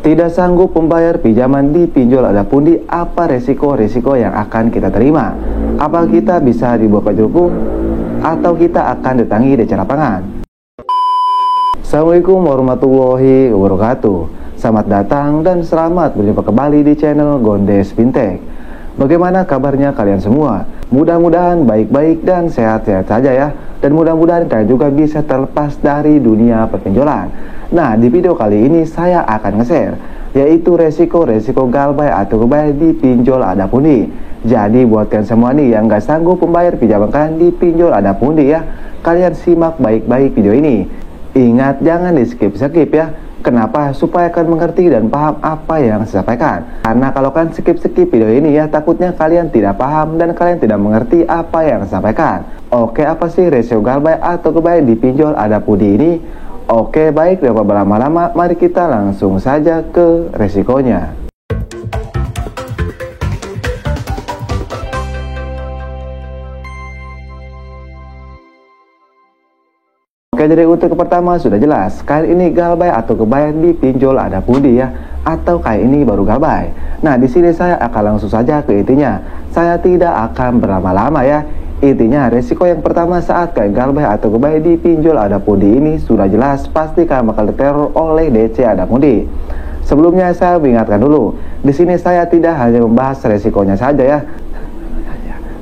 Tidak sanggup membayar pinjaman di pinjol ada pundi, apa resiko-resiko yang akan kita terima? Apa kita bisa dibawa ke hukum atau kita akan datangi DC lapangan? Assalamualaikum warahmatullahi wabarakatuh. Selamat datang dan selamat berjumpa kembali di channel Gondes Fintech. Bagaimana kabarnya kalian semua? Mudah-mudahan baik-baik dan sehat-sehat saja ya. Dan mudah-mudahan kalian juga bisa terlepas dari dunia perpinjolan. Nah, di video kali ini saya akan nge-share yaitu resiko-resiko galbay atau kebay di pinjol ada pundi. Jadi buat kalian semua nih yang gak sanggup membayar pinjaman kalian di pinjol ada pundi ya, kalian simak baik-baik video ini. Ingat jangan di skip-skip ya. Kenapa? Supaya kalian mengerti dan paham apa yang saya sampaikan. Karena kalau kalian skip-skip video ini ya, takutnya kalian tidak paham dan kalian tidak mengerti apa yang saya sampaikan. Oke, apa sih resiko galbay atau kebay di pinjol ada pundi ini? Oke, baik, tanpa berlama-lama, mari kita langsung saja ke resikonya. Oke, jadi untuk yang pertama sudah jelas, kali ini galbay atau kebay di pinjol ada pundi ya, atau kayak ini baru galbay. Nah, di sini saya akan langsung saja ke intinya. Saya tidak akan berlama-lama ya. Intinya resiko yang pertama saat kalian galbay atau kebay di pinjol ada pundi ini sudah jelas pasti kalian bakal diteror oleh DC ada pundi. Sebelumnya saya mengingatkan dulu, di sini saya tidak hanya membahas resikonya saja ya.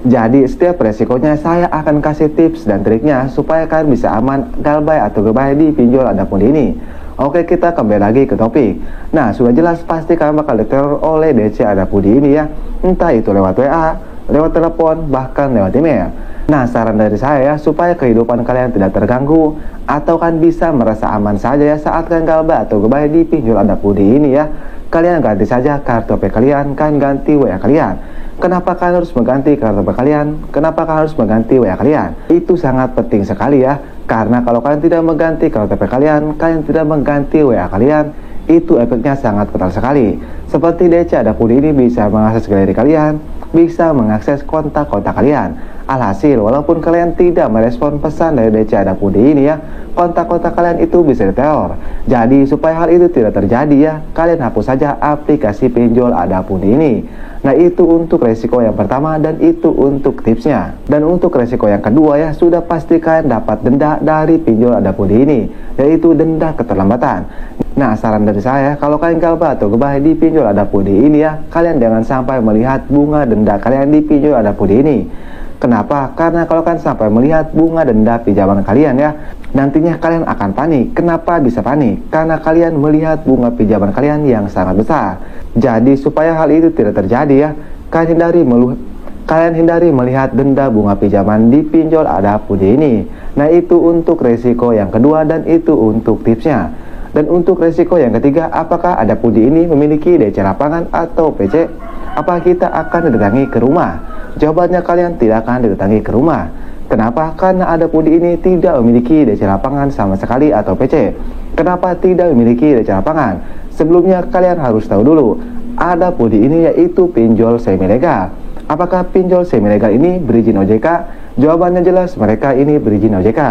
Jadi setiap resikonya saya akan kasih tips dan triknya supaya kalian bisa aman galbay atau kebay di pinjol ada pundi ini. Oke, kita kembali lagi ke topik. Nah, sudah jelas pasti kalian bakal diteror oleh DC ada pundi ini ya. Entah itu lewat WA, lewat telepon, bahkan lewat email. Nah, saran dari saya ya, supaya kehidupan kalian tidak terganggu atau kan bisa merasa aman saja ya saat kalian galbay atau kebay di pinjol ada pundi ini ya, kalian ganti saja kartu HP kalian, kalian ganti WA kalian. Kenapa kalian harus mengganti kartu HP kalian? Kenapa kalian harus mengganti WA kalian? Itu sangat penting sekali ya, karena kalau kalian tidak mengganti kartu HP kalian, kalian tidak mengganti WA kalian, itu efeknya sangat fatal sekali. Seperti DC ada pundi ini bisa mengakses galeri kalian, bisa mengakses kontak-kontak kalian. Alhasil, walaupun kalian tidak merespon pesan dari DC ada pundi ini ya, kontak-kontak kalian itu bisa diteror. Jadi supaya hal itu tidak terjadi ya, kalian hapus saja aplikasi pinjol ada pundi ini. Nah, itu untuk resiko yang pertama dan itu untuk tipsnya. Dan untuk resiko yang kedua ya, sudah pasti kalian dapat denda dari pinjol ada pundi ini, yaitu denda keterlambatan. Nah, saran dari saya, kalau kalian galbay atau kebay di pinjol ada pundi ini ya, kalian jangan sampai melihat bunga denda kalian di pinjol ada pundi ini. Kenapa? Karena kalau kalian sampai melihat bunga denda pinjaman kalian ya, nantinya kalian akan panik. Kenapa bisa panik? Karena kalian melihat bunga pinjaman kalian yang sangat besar. Jadi supaya hal itu tidak terjadi ya, kalian hindari melihat denda bunga pinjaman di pinjol ada pundi ini. Nah, itu untuk resiko yang kedua dan itu untuk tipsnya. Dan untuk resiko yang ketiga, apakah ada pundi ini memiliki DC lapangan atau PC? Apa kita akan didatangi ke rumah? Jawabannya kalian tidak akan didatangi ke rumah. Kenapa? Karena ada pundi ini tidak memiliki DC lapangan sama sekali atau PC. Kenapa tidak memiliki DC lapangan? Sebelumnya kalian harus tahu dulu, ada pundi ini yaitu pinjol semi legal. Apakah pinjol semi legal ini berizin OJK? Jawabannya jelas mereka ini berizin OJK.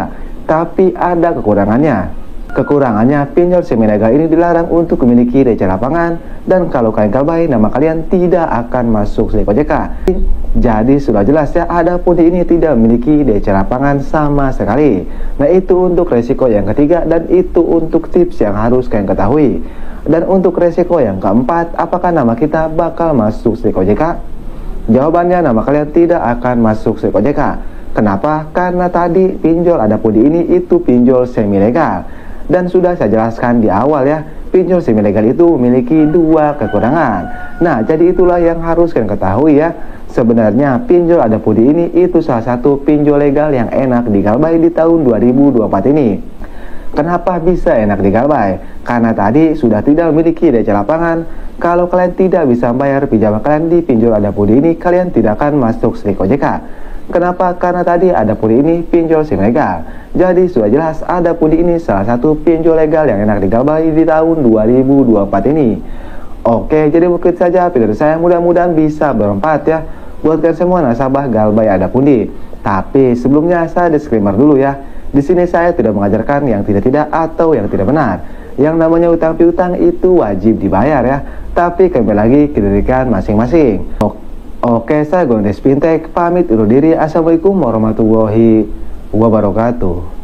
Tapi ada kekurangannya. Kekurangannya, pinjol semi legal ini dilarang untuk memiliki DC lapangan, dan kalau kalian galbay, nama kalian tidak akan masuk slip OJK. Jadi sudah jelas ya, ada pundi ini tidak memiliki DC lapangan sama sekali. Nah, itu untuk resiko yang ketiga dan itu untuk tips yang harus kalian ketahui. Dan untuk resiko yang keempat, apakah nama kita bakal masuk slip OJK? Jawabannya, nama kalian tidak akan masuk slip OJK. Kenapa? Karena tadi pinjol ada pundi ini itu pinjol semi legal. Dan sudah saya jelaskan di awal ya, pinjol semi legal itu memiliki dua kekurangan. Nah, jadi itulah yang harus kalian ketahui ya. Sebenarnya pinjol ada pundi ini itu salah satu pinjol legal yang enak digalbay di tahun 2024 ini. Kenapa bisa enak digalbay? Karena tadi sudah tidak memiliki DC lapangan. Kalau kalian tidak bisa bayar pinjaman kalian di pinjol ada pundi ini, kalian tidak akan masuk slip OJK. Kenapa? Karena tadi ada pundi ini pinjol semi legal. Jadi sudah jelas ada pundi ini salah satu pinjol legal yang enak digalbay di tahun 2024 ini. Oke, jadi mungkin saja video saya, mudah-mudahan bisa bermanfaat ya buat kalian semua nasabah galbay ada pundi. Tapi sebelumnya saya disclaimer dulu ya. Di sini saya tidak mengajarkan yang tidak-tidak atau yang tidak benar. Yang namanya utang piutang itu wajib dibayar ya, tapi kembali lagi ke diri masing-masing. Oke, saya Gondes Fintech pamit undur diri. Assalamualaikum warahmatullahi wabarakatuh.